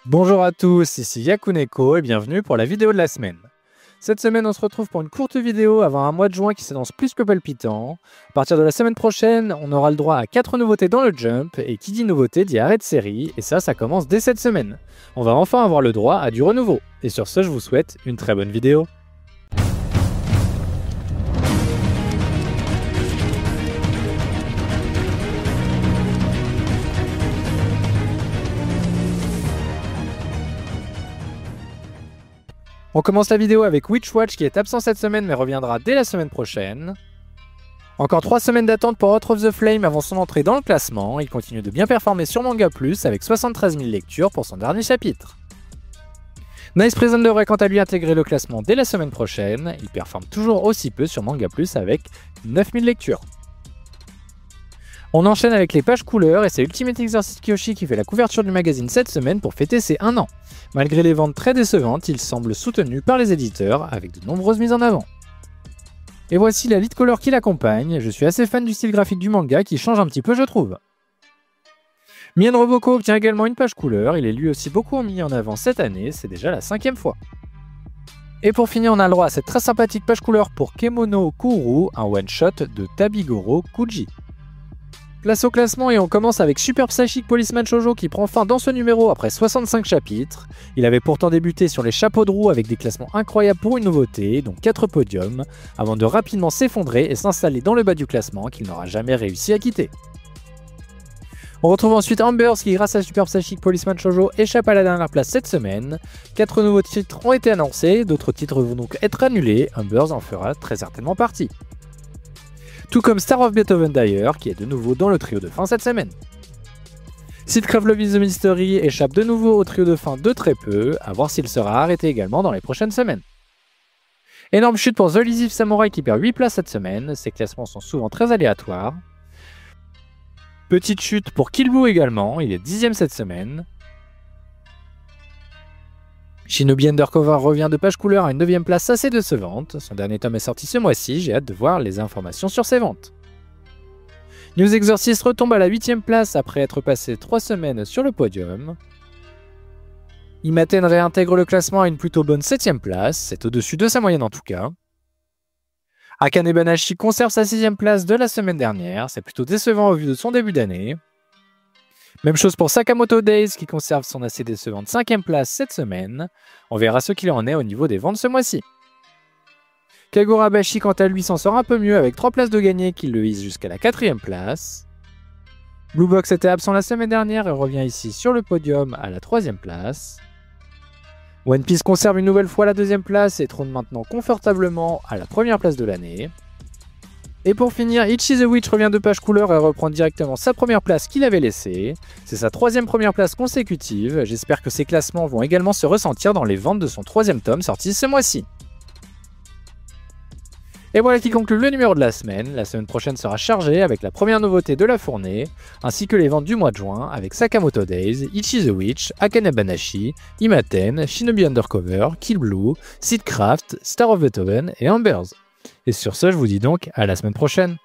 Bonjour à tous, ici Yakuneko et bienvenue pour la vidéo de la semaine. Cette semaine, on se retrouve pour une courte vidéo avant un mois de juin qui s'annonce plus que palpitant. À partir de la semaine prochaine, on aura le droit à 4 nouveautés dans le Jump, et qui dit nouveauté dit arrêt de série, et ça commence dès cette semaine. On va enfin avoir le droit à du renouveau. Et sur ce, je vous souhaite une très bonne vidéo. On commence la vidéo avec Witchwatch qui est absent cette semaine mais reviendra dès la semaine prochaine. Encore 3 semaines d'attente pour Heart of the Flame avant son entrée dans le classement. Il continue de bien performer sur Manga Plus avec 73 000 lectures pour son dernier chapitre. Nice Prison devrait quant à lui intégrer le classement dès la semaine prochaine. Il performe toujours aussi peu sur Manga Plus avec 9 000 lectures. On enchaîne avec les pages couleurs et c'est Ultimate Exorcist Kyoshi qui fait la couverture du magazine cette semaine pour fêter ses 1 an. Malgré les ventes très décevantes, il semble soutenu par les éditeurs avec de nombreuses mises en avant. Et voici la lead color qui l'accompagne. Je suis assez fan du style graphique du manga qui change un petit peu je trouve. Mien Roboko obtient également une page couleur, il est lui aussi beaucoup mis en avant cette année, c'est déjà la 5e fois. Et pour finir, on a le droit à cette très sympathique page couleur pour Kemono Kuru, un one-shot de Tabigoro Kuji. Place au classement et on commence avec Super Psychic Policeman Shoujo qui prend fin dans ce numéro après 65 chapitres. Il avait pourtant débuté sur les chapeaux de roue avec des classements incroyables pour une nouveauté, dont 4 podiums, avant de rapidement s'effondrer et s'installer dans le bas du classement qu'il n'aura jamais réussi à quitter. On retrouve ensuite Ambers qui, grâce à Super Psychic Policeman Shoujo, échappe à la dernière place cette semaine. 4 nouveaux titres ont été annoncés, d'autres titres vont donc être annulés, Ambers en fera très certainement partie. Tout comme Star of Beethoven d'ailleurs, qui est de nouveau dans le trio de fin cette semaine. Seedcraft Love is the Mystery échappe de nouveau au trio de fin de très peu, à voir s'il sera arrêté également dans les prochaines semaines. Énorme chute pour The Elusive Samurai qui perd 8 places cette semaine, ses classements sont souvent très aléatoires. Petite chute pour Kill Blue également, il est 10ème cette semaine. Shinobi Undercover revient de page couleur à une 9ème place assez décevante. Son dernier tome est sorti ce mois-ci, j'ai hâte de voir les informations sur ses ventes. News Exorcist retombe à la 8ème place après être passé 3 semaines sur le podium. Imaten réintègre le classement à une plutôt bonne 7ème place, c'est au-dessus de sa moyenne en tout cas. Akane Banashi conserve sa 6ème place de la semaine dernière, c'est plutôt décevant au vu de son début d'année. Même chose pour Sakamoto Days qui conserve son assez décevante 5ème place cette semaine. On verra ce qu'il en est au niveau des ventes ce mois-ci. Kagura Bashi quant à lui s'en sort un peu mieux avec 3 places de gagné qui le hisse jusqu'à la 4ème place. Blue Box était absent la semaine dernière et revient ici sur le podium à la 3ème place. One Piece conserve une nouvelle fois la 2ème place et trône maintenant confortablement à la 1ère place de l'année. Et pour finir, Ichi the Witch revient de page couleur et reprend directement sa première place qu'il avait laissée. C'est sa 3ème première place consécutive, j'espère que ces classements vont également se ressentir dans les ventes de son 3ème tome sorti ce mois-ci. Et voilà qui conclut le numéro de la semaine prochaine sera chargée avec la première nouveauté de la fournée, ainsi que les ventes du mois de juin avec Sakamoto Days, Ichi the Witch, Akane Banashi, Imaten, Shinobi Undercover, Kill Blue, Seedcraft, Star of Beethoven et Ambers. Et sur ce, je vous dis donc à la semaine prochaine.